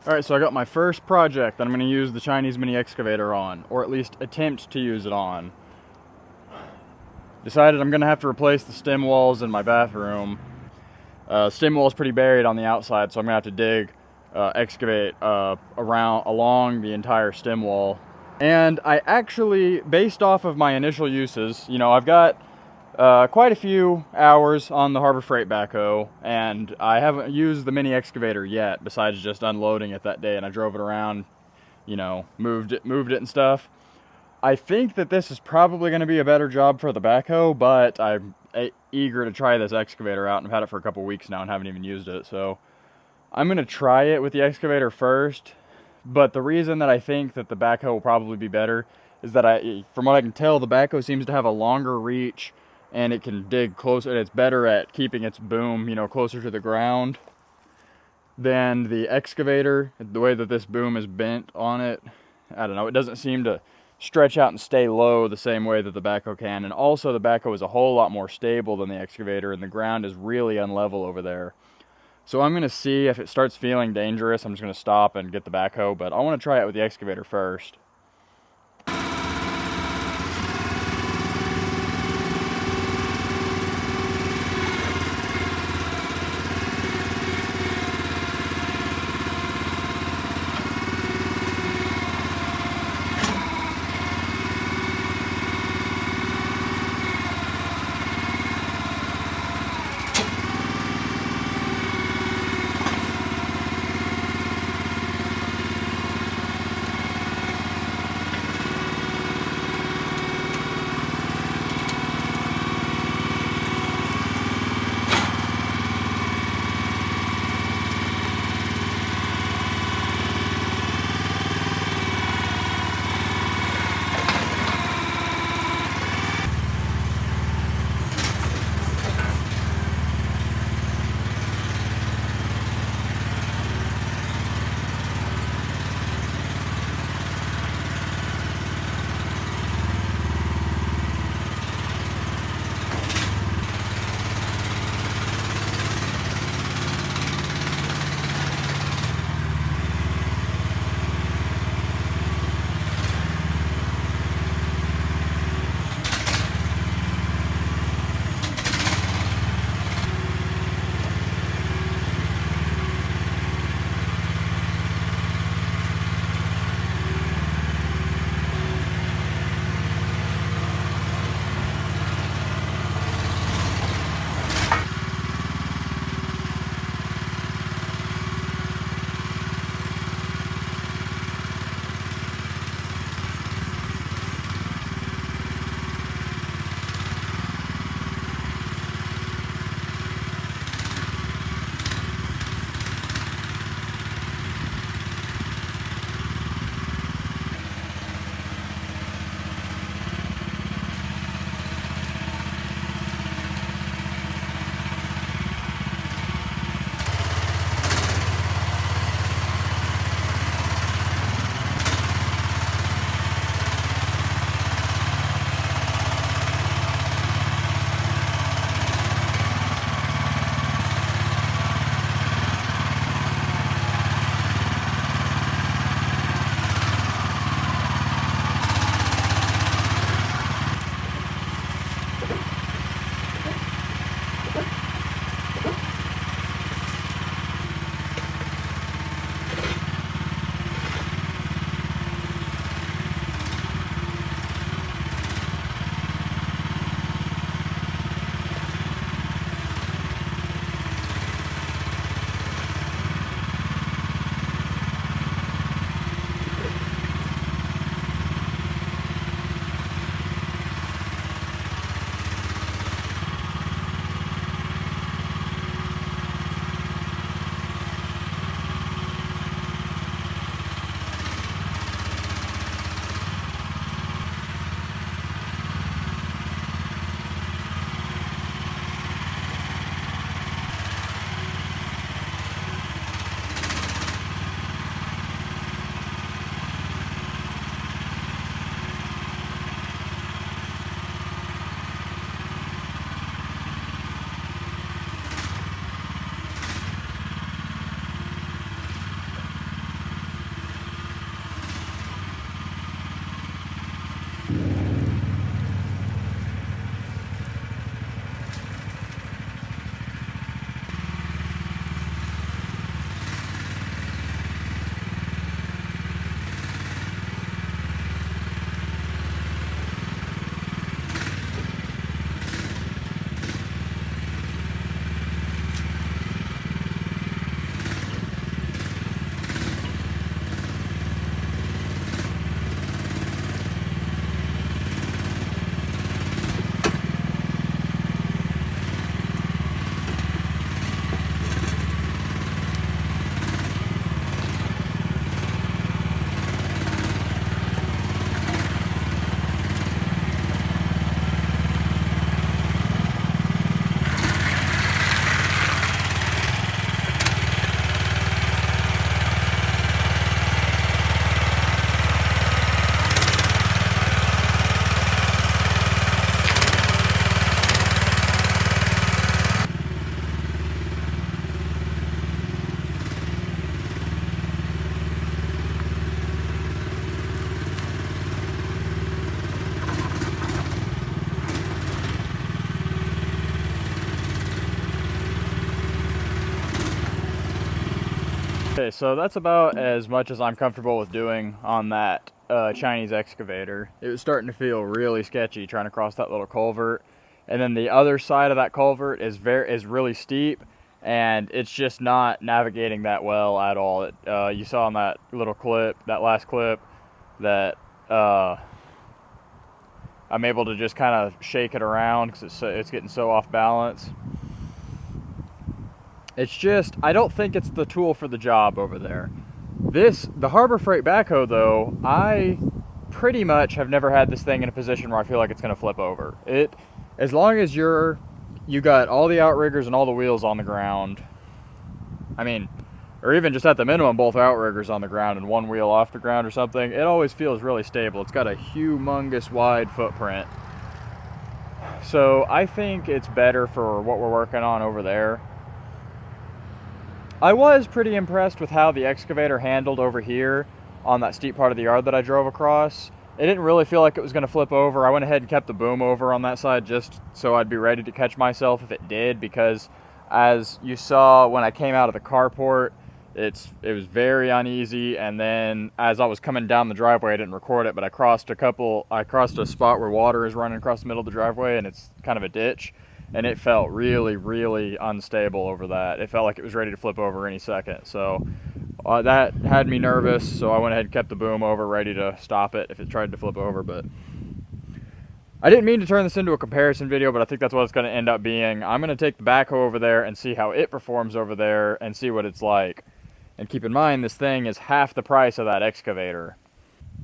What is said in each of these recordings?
Alright, so I got my first project that I'm going to use the Chinese mini excavator on, or at least attempt to use it on. Decided I'm going to have to replace the stem walls in my bathroom. Stem wall is pretty buried on the outside, so I'm going to have to dig, excavate along the entire stem wall. And I actually, based off of my initial uses, you know, I've got quite a few hours on the Harbor Freight backhoe, and I haven't used the mini excavator yet, besides just unloading it that day, and I drove it around, you know, moved it and stuff. I think that this is probably going to be a better job for the backhoe, but I'm eager to try this excavator out, and I've had it for a couple weeks now and haven't even used it, so I'm going to try it with the excavator first. But the reason that I think that the backhoe will probably be better is that from what I can tell, the backhoe seems to have a longer reach, and it can dig closer, and it's better at keeping its boom, you know, closer to the ground than the excavator. The way that this boom is bent on it, I don't know, it doesn't seem to stretch out and stay low the same way that the backhoe can. And also the backhoe is a whole lot more stable than the excavator, and the ground is really unlevel over there. So I'm going to see if it starts feeling dangerous. I'm just going to stop and get the backhoe, but I want to try it with the excavator first. Okay, so that's about as much as I'm comfortable with doing on that Chinese excavator. It was starting to feel really sketchy trying to cross that little culvert, and then the other side of that culvert is really steep, and it's just not navigating that well at all. You saw in that little clip, that last clip, that I'm able to just kind of shake it around because it's getting so off balance. It's just, I don't think it's the tool for the job over there. The Harbor Freight backhoe though, I pretty much have never had this thing in a position where I feel like it's gonna flip over. As long as you got all the outriggers and all the wheels on the ground, I mean, or even just at the minimum, both outriggers on the ground and one wheel off the ground or something, it always feels really stable. It's got a humongous wide footprint. So I think it's better for what we're working on over there. I was pretty impressed with how the excavator handled over here on that steep part of the yard that I drove across. It didn't really feel like it was going to flip over. I went ahead and kept the boom over on that side just so I'd be ready to catch myself if it did, because as you saw when I came out of the carport, it was very uneasy, and then as I was coming down the driveway, I didn't record it, but I crossed a spot where water is running across the middle of the driveway, and it's kind of a ditch. And it felt really, really unstable over that. It felt like it was ready to flip over any second. So that had me nervous. So I went ahead and kept the boom over, ready to stop it if it tried to flip over. But I didn't mean to turn this into a comparison video, but I think that's what it's going to end up being. I'm going to take the backhoe over there and see how it performs over there and see what it's like. And keep in mind, this thing is half the price of that excavator.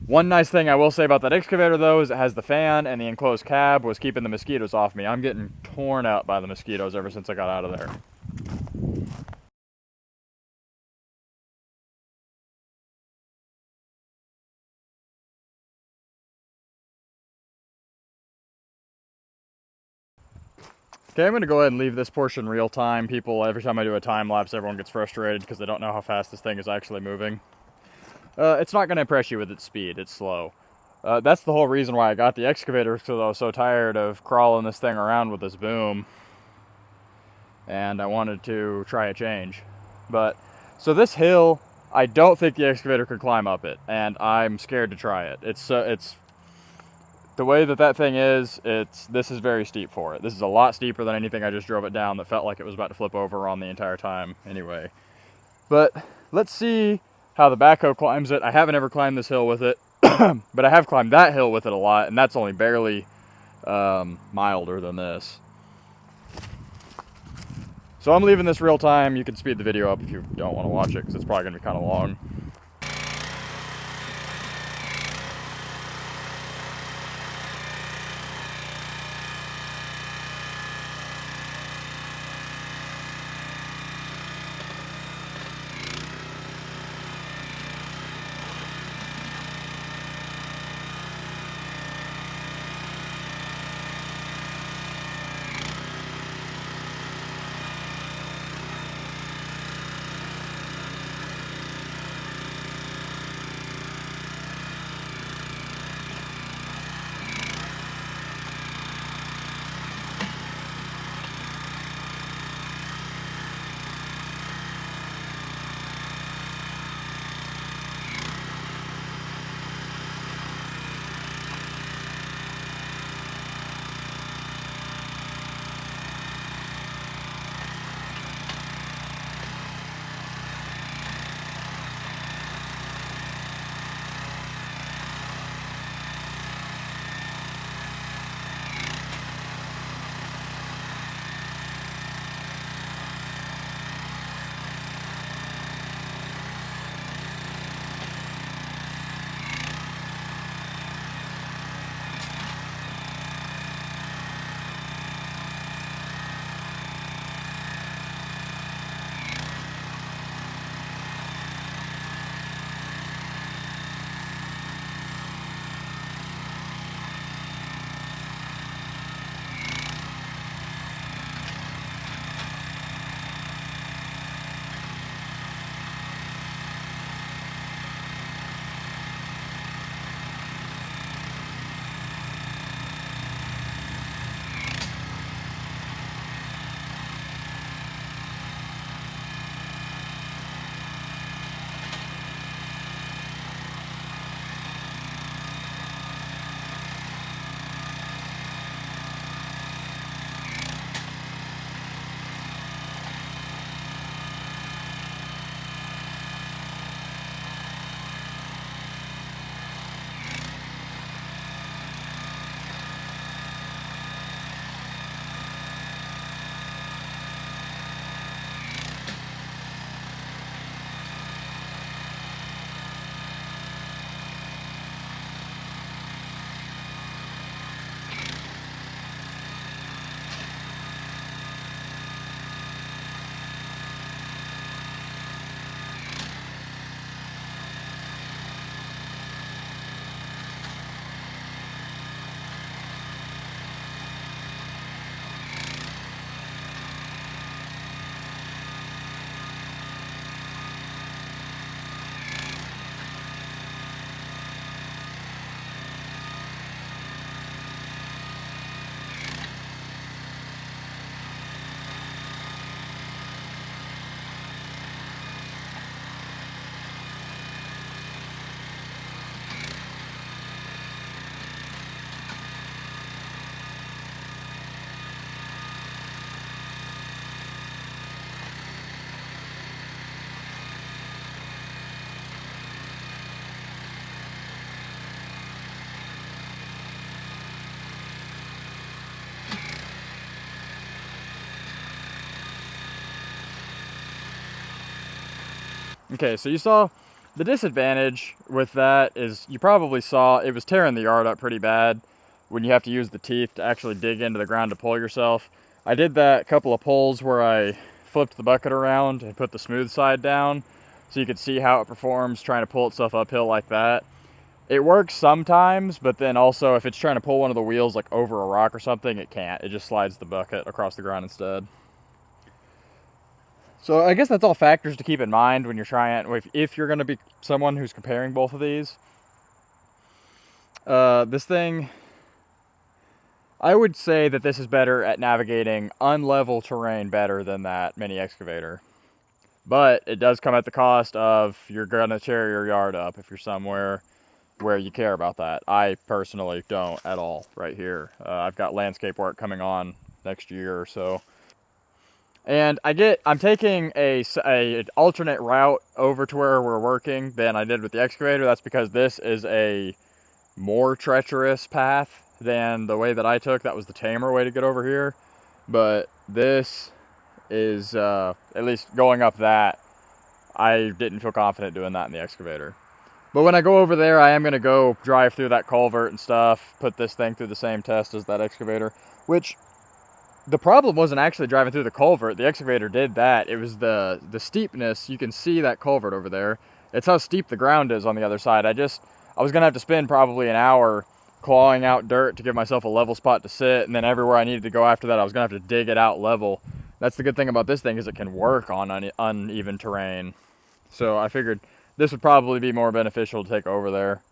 One nice thing I will say about that excavator though is it has the fan, and the enclosed cab was keeping the mosquitoes off me. I'm getting torn up by the mosquitoes ever since I got out of there. Okay, I'm going to go ahead and leave this portion real time. Every time I do a time lapse, everyone gets frustrated because they don't know how fast this thing is actually moving. It's not going to impress you with its speed. It's slow. That's the whole reason why I got the excavator, because I was so tired of crawling this thing around with this boom. And I wanted to try a change. So this hill, I don't think the excavator could climb up it, and I'm scared to try it. It's the way that thing is, this is very steep for it. This is a lot steeper than anything I just drove it down that felt like it was about to flip over on the entire time anyway. But let's see how the backhoe climbs it. I haven't ever climbed this hill with it, but I have climbed that hill with it a lot, and that's only barely milder than this. So I'm leaving this real time. You can speed the video up if you don't want to watch it, because it's probably going to be kind of long. Okay, so you saw the disadvantage with that is you probably saw it was tearing the yard up pretty bad when you have to use the teeth to actually dig into the ground to pull yourself. I did that couple of pulls where I flipped the bucket around and put the smooth side down so you could see how it performs trying to pull itself uphill like that. It works sometimes, but then also if it's trying to pull one of the wheels like over a rock or something, it can't. It just slides the bucket across the ground instead. So I guess that's all factors to keep in mind when you're trying, if you're going to be someone who's comparing both of these. This thing, I would say that this is better at navigating unlevel terrain better than that mini excavator. But it does come at the cost of you're going to tear your yard up if you're somewhere where you care about that. I personally don't at all right here. I've got landscape work coming on next year or so. And I'm taking a alternate route over to where we're working than I did with the excavator. That's because this is a more treacherous path than the way that I took. That was the tamer way to get over here. But this is, at least going up that, I didn't feel confident doing that in the excavator. But when I go over there, I am going to go drive through that culvert and stuff, put this thing through the same test as that excavator, which the problem wasn't actually driving through the culvert. The excavator did that. It was the steepness. You can see that culvert over there. It's how steep the ground is on the other side. I was going to have to spend probably an hour clawing out dirt to give myself a level spot to sit, and then everywhere I needed to go after that, I was going to have to dig it out level. That's the good thing about this thing, is it can work on uneven terrain. So I figured this would probably be more beneficial to take over there.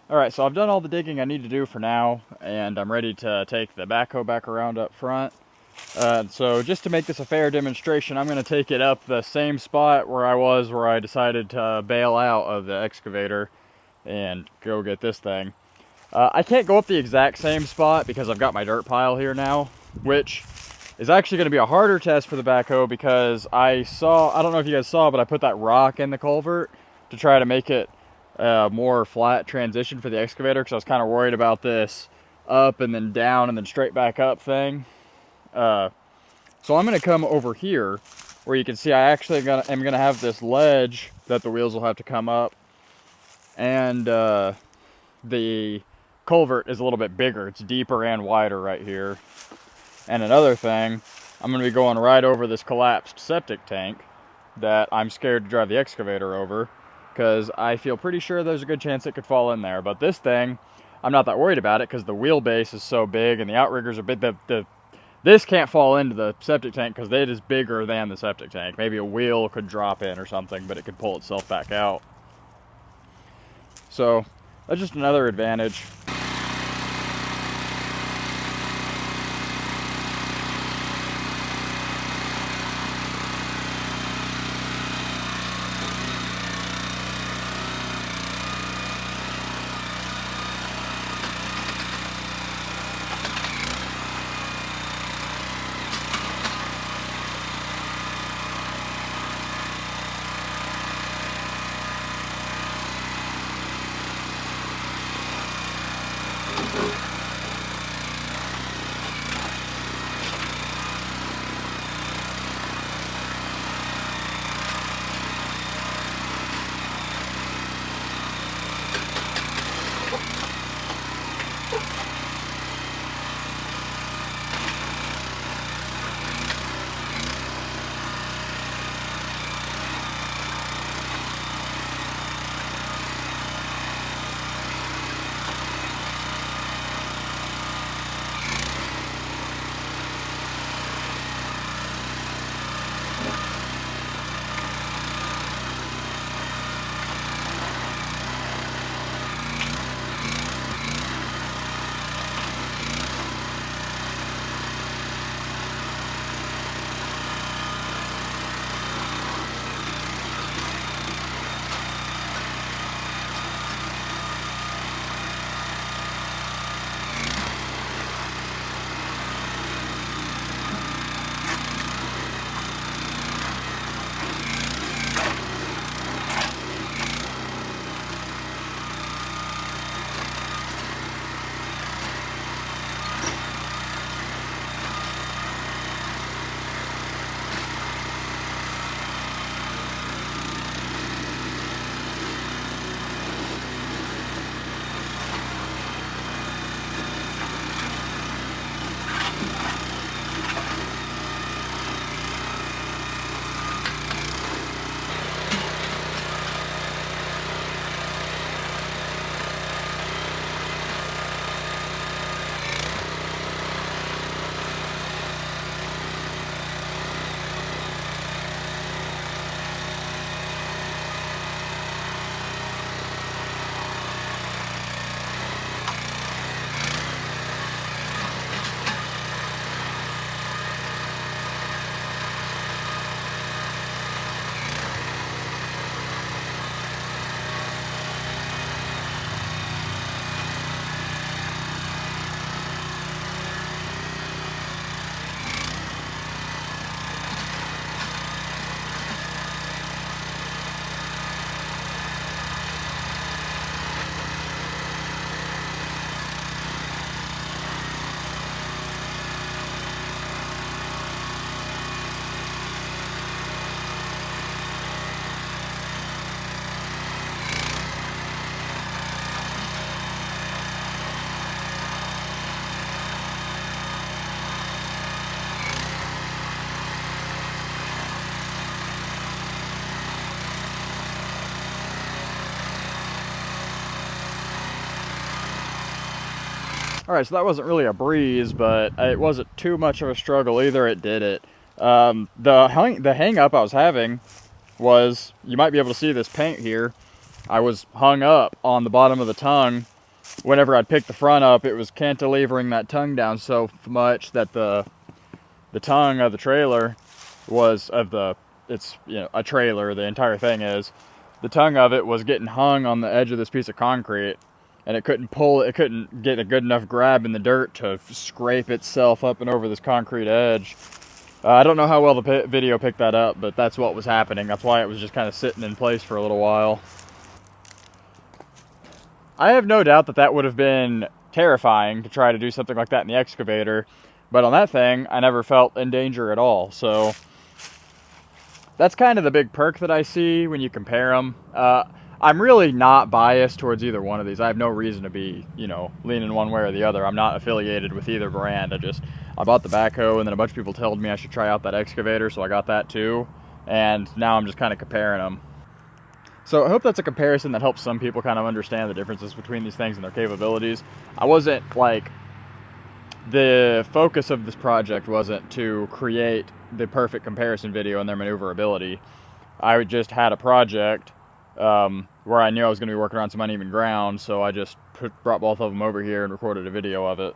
Alright, so I've done all the digging I need to do for now, and I'm ready to take the backhoe back around up front. So just to make this a fair demonstration, I'm going to take it up the same spot where I decided to bail out of the excavator and go get this thing. I can't go up the exact same spot because I've got my dirt pile here now, which is actually going to be a harder test for the backhoe because I don't know if you guys saw, but I put that rock in the culvert to try to make it more flat transition for the excavator, because I was kind of worried about this up and then down and then straight back up thing. So I'm going to come over here where you can see I actually am going to have this ledge that the wheels will have to come up, and the culvert is a little bit bigger. It's deeper and wider right here. And another thing, I'm going to be going right over this collapsed septic tank that I'm scared to drive the excavator over, because I feel pretty sure there's a good chance it could fall in there. But this thing, I'm not that worried about it because the wheelbase is so big and the outriggers are big. This can't fall into the septic tank because it is bigger than the septic tank. Maybe a wheel could drop in or something, but it could pull itself back out. So that's just another advantage. Alright, so that wasn't really a breeze, but it wasn't too much of a struggle either. It did it. The hang up I was having was, you might be able to see this paint here. I was hung up on the bottom of the tongue. Whenever I'd pick the front up, it was cantilevering that tongue down so much that the tongue of the trailer was it's, you know, a trailer, the entire thing is. The tongue of it was getting hung on the edge of this piece of concrete, and it couldn't get a good enough grab in the dirt to scrape itself up and over this concrete edge. I don't know how well the video picked that up, but that's what was happening. That's why it was just kind of sitting in place for a little while. I have no doubt that would have been terrifying to try to do something like that in the excavator, but on that thing, I never felt in danger at all. So that's kind of the big perk that I see when you compare them. I'm really not biased towards either one of these. I have no reason to be, you know, leaning one way or the other. I'm not affiliated with either brand. I bought the Backhoe, and then a bunch of people told me I should try out that excavator, so I got that too. And now I'm just kind of comparing them. So I hope that's a comparison that helps some people kind of understand the differences between these things and their capabilities. The focus of this project wasn't to create the perfect comparison video and their maneuverability. I just had a project where I knew I was going to be working around some uneven ground, so I just brought both of them over here and recorded a video of it.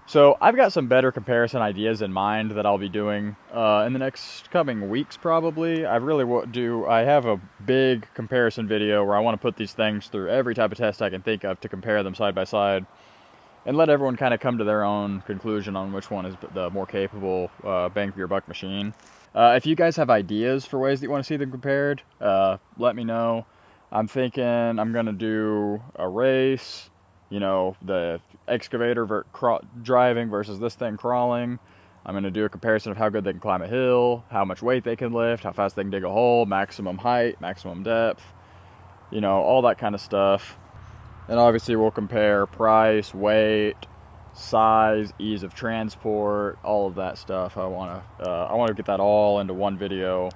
So I've got some better comparison ideas in mind that I'll be doing in the next coming weeks probably. I have a big comparison video where I want to put these things through every type of test I can think of to compare them side by side and let everyone kind of come to their own conclusion on which one is the more capable bang for your buck machine. If you guys have ideas for ways that you want to see them compared, let me know. I'm thinking I'm going to do a race, you know, the excavator driving versus this thing crawling. I'm going to do a comparison of how good they can climb a hill, how much weight they can lift, how fast they can dig a hole, maximum height, maximum depth, you know, all that kind of stuff. And obviously we'll compare price, weight, size, ease of transport, all of that stuff. I want to get that all into one video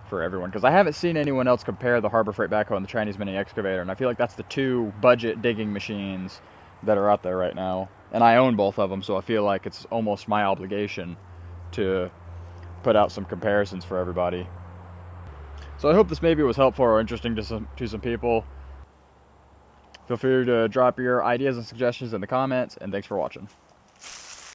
for everyone, because I haven't seen anyone else compare the Harbor Freight backhoe and the Chinese mini excavator, and I feel like that's the two budget digging machines that are out there right now, and I own both of them, so I feel like it's almost my obligation to put out some comparisons for everybody. So I hope this maybe was helpful or interesting to some people. Feel free to drop your ideas and suggestions in the comments, and thanks for watching.